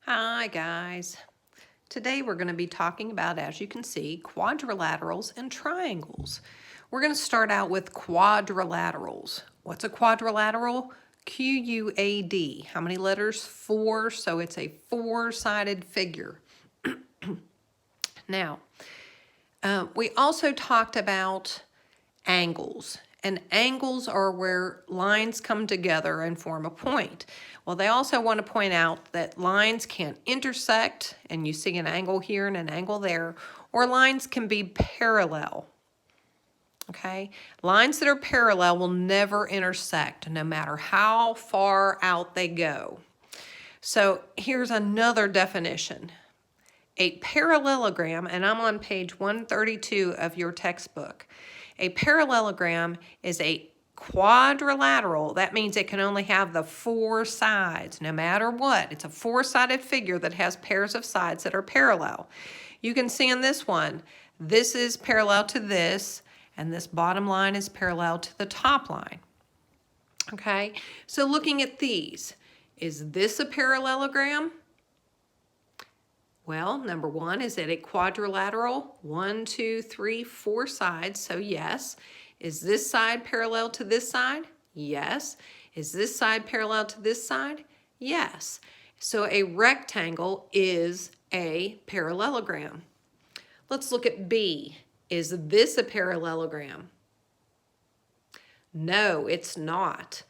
Hi guys. Today we're going to be talking about, as you can see, quadrilaterals and triangles. We're going to start out with quadrilaterals. What's a quadrilateral? Q-U-A-D. How many letters? 4, so it's a four-sided figure. Now, we also talked about angles. And angles are where lines come together and form a point. Well, they also want to point out that lines can intersect, and you see an angle here and an angle there, or lines can be parallel. Okay? Lines that are parallel will never intersect, no matter how far out they go. So here's another definition. A parallelogram, and I'm on page 132 of your textbook. A parallelogram is a quadrilateral. That means it can only have the four sides, no matter what. It's a four-sided figure that has pairs of sides that are parallel. You can see in this one, this is parallel to this, and this bottom line is parallel to the top line. Okay, so looking at these, is this a parallelogram? Well, number one, is it a quadrilateral? 1, 2, 3, 4 sides, so yes. Is this side parallel to this side? Yes. Is this side parallel to this side? Yes. So a rectangle is a parallelogram. Let's look at B. Is this a parallelogram? No, it's not.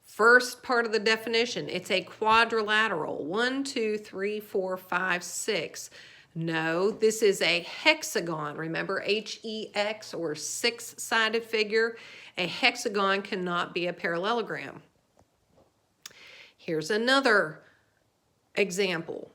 First part of the definition, it's a quadrilateral. 1, 2, 3, 4, 5, 6. No, this is a hexagon. Remember H-E-X, or six-sided figure? A hexagon cannot be a parallelogram. Here's another example.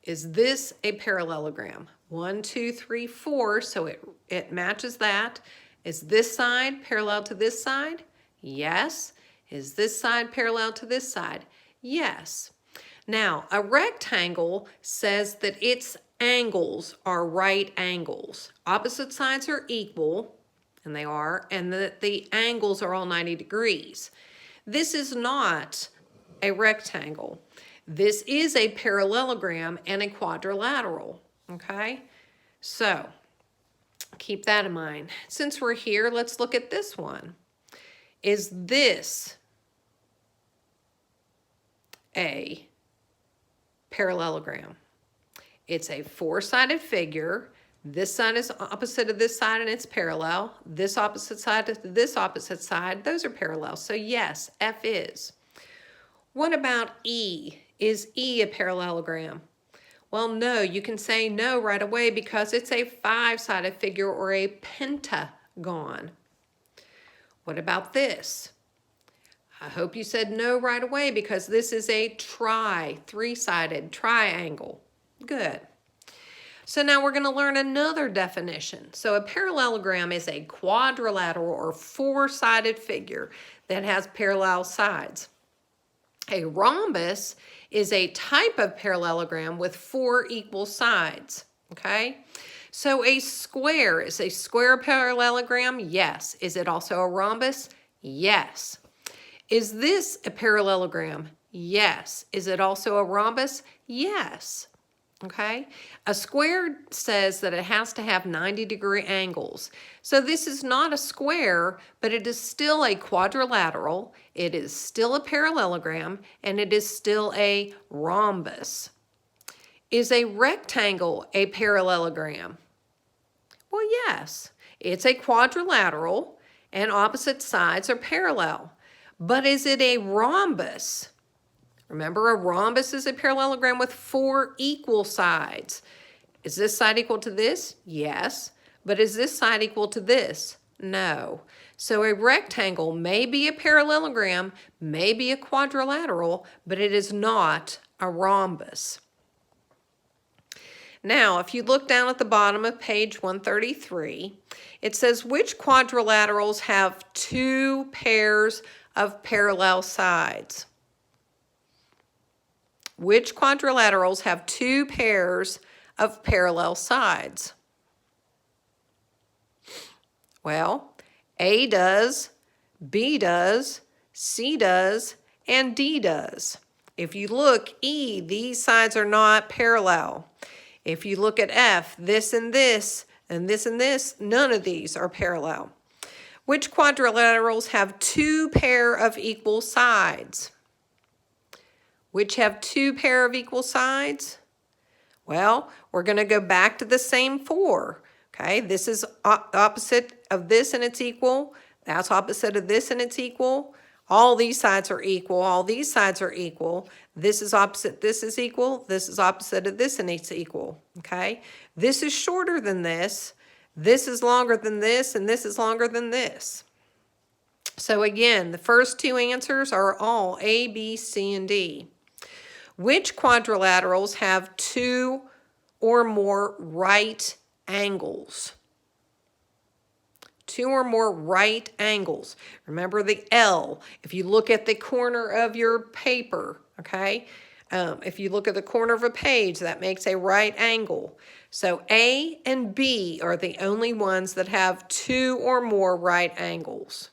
Is this a parallelogram? 1, 2, 3, 4, so it matches that. Is this side parallel to this side? Yes. Is this side parallel to this side? Yes. Now, a rectangle says that its angles are right angles. Opposite sides are equal, and they are, and that the angles are all 90 degrees. This is not a rectangle. This is a parallelogram and a quadrilateral, okay? So, keep that in mind. Since we're here, let's look at this one. Is this a parallelogram? It's a four-sided figure. This side is opposite of this side and it's parallel. This opposite side to this opposite side, those are parallel. So yes, F is. What about E? Is E a parallelogram? Well, no, you can say no right away because it's a five-sided figure or a pentagon. What about this? I hope you said no right away because this is a three-sided triangle. Good. So now we're going to learn another definition. So a parallelogram is a quadrilateral or four-sided figure that has parallel sides. A rhombus is a type of parallelogram with four equal sides, okay? So a square, is a square parallelogram? Yes. Is it also a rhombus? Yes. Is this a parallelogram? Yes. Is it also a rhombus? Yes. Okay. A square says that it has to have 90-degree angles. So this is not a square, but it is still a quadrilateral. It is still a parallelogram, and it is still a rhombus. Is a rectangle a parallelogram? Well, yes. It's a quadrilateral, and opposite sides are parallel. But is it a rhombus? Remember, a rhombus is a parallelogram with four equal sides. Is this side equal to this? Yes. But is this side equal to this? No. So a rectangle may be a parallelogram, may be a quadrilateral, but it is not a rhombus. Now, if you look down at the bottom of page 133, it says which quadrilaterals have two pairs of parallel sides? Which quadrilaterals have two pairs of parallel sides? Well, A does, B does, C does, and D does. If you look, E, these sides are not parallel. If you look at F, this and this, and this and this, none of these are parallel. Which quadrilaterals have two pair of equal sides? Which have two pair of equal sides? Well, we're going to go back to the same four. Okay, this is opposite of this and it's equal. That's opposite of this and it's equal. All these sides are equal. All these sides are equal. This is opposite, this is equal. This is opposite of this and it's equal. Okay, this is shorter than this. This is longer than this, and this is longer than this. So again, the first two answers are all A, B, C, and D. Which quadrilaterals have two or more right angles? Two or more right angles. Remember the L. If you look at the corner of your paper, okay? If you look at the corner of a page, that makes a right angle. So A and B are the only ones that have two or more right angles.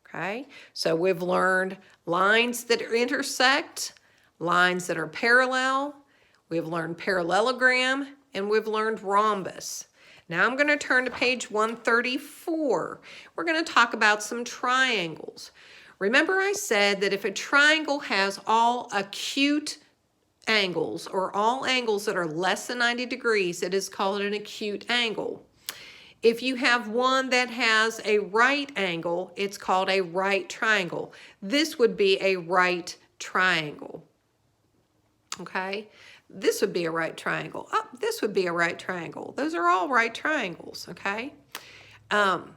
Okay, so we've learned lines that intersect, lines that are parallel, we've learned parallelogram, and we've learned rhombus. Now I'm going to turn to page 134. We're going to talk about some triangles. Remember I said that if a triangle has all acute angles or all angles that are less than 90 degrees, it is called an acute angle. If you have one that has a right angle, it's called a right triangle. This would be a right triangle. Okay? This would be a right triangle. Oh, this would be a right triangle. Those are all right triangles, okay? And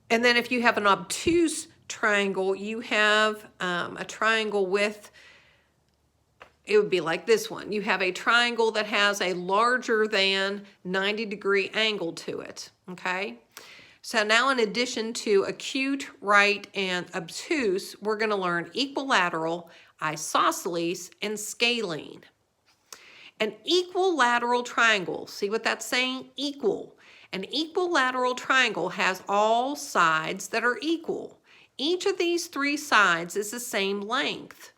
then if you have an obtuse triangle, you have a triangle with, it would be like this one. You have a triangle that has a larger than 90-degree angle to it, okay? So now in addition to acute, right, and obtuse, we're going to learn equilateral, isosceles, and scalene. An equilateral triangle, see what that's saying? Equal. An equilateral triangle has all sides that are equal. Each of these three sides is the same length.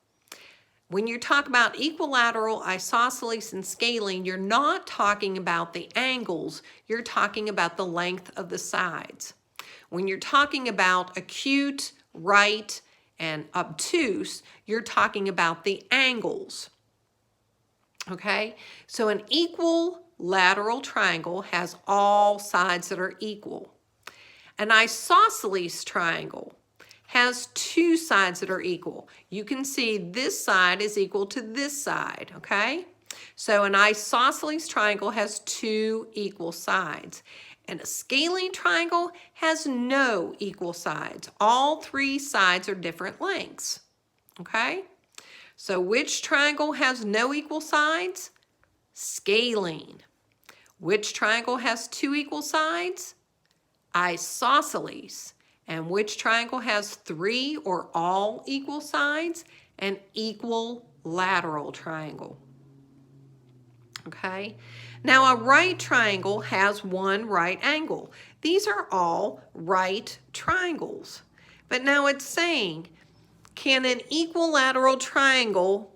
When you talk about equilateral, isosceles, and scalene, you're not talking about the angles, you're talking about the length of the sides. When you're talking about acute, right, and obtuse, you're talking about the angles. Okay, so an equilateral triangle has all sides that are equal. An isosceles triangle has two sides that are equal. You can see this side is equal to this side, okay? So an isosceles triangle has two equal sides. And a scalene triangle has no equal sides. All three sides are different lengths, okay? So which triangle has no equal sides? Scalene. Which triangle has two equal sides? Isosceles. And which triangle has three or all equal sides? An equilateral triangle. Okay? Now a right triangle has one right angle. These are all right triangles. But now it's saying, can an equilateral triangle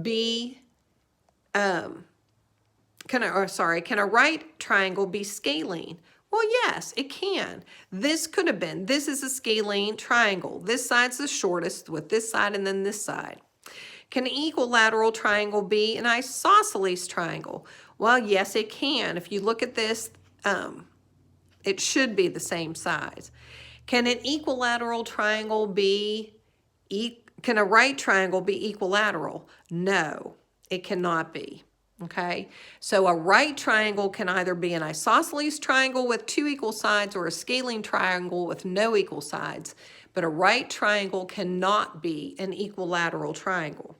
be, can a right triangle be scalene? Well, yes, it can. This could have been, this is a scalene triangle. This side's the shortest with this side and then this side. Can an equilateral triangle be an isosceles triangle? Well, yes, it can. If you look at this, it should be the same size. Can an equilateral triangle be, can a right triangle be equilateral? No, it cannot be. Okay, so a right triangle can either be an isosceles triangle with two equal sides or a scalene triangle with no equal sides, but a right triangle cannot be an equilateral triangle.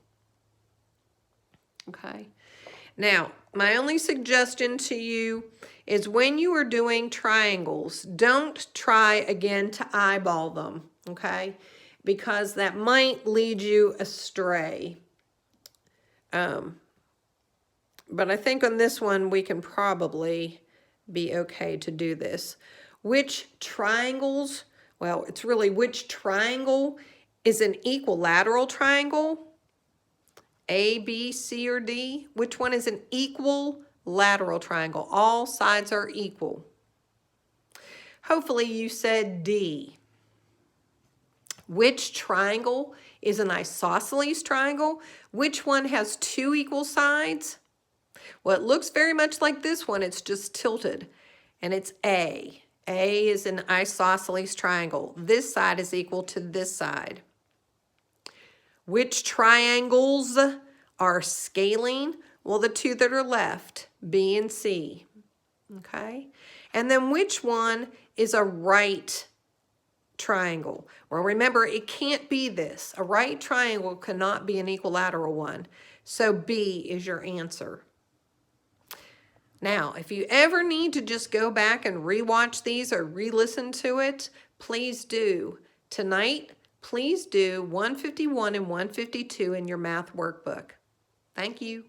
Okay, now my only suggestion to you is when you are doing triangles, don't try again to eyeball them, okay, because that might lead you astray. But I think on this one, we can probably be okay to do this. Which triangles, well, it's really which triangle is an equilateral triangle? A, B, C, or D? Which one is an equilateral triangle? All sides are equal. Hopefully you said D. Which triangle is an isosceles triangle? Which one has two equal sides? Well, it looks very much like this one. It's just tilted, and it's A. A is an isosceles triangle. This side is equal to this side. Which triangles are scaling? Well, the two that are left, B and C. Okay? And then which one is a right triangle? Well, remember, it can't be this. A right triangle cannot be an equilateral one. So B is your answer. Now, if you ever need to just go back and rewatch these or re-listen to it, please do. Tonight, please do 151 and 152 in your math workbook. Thank you.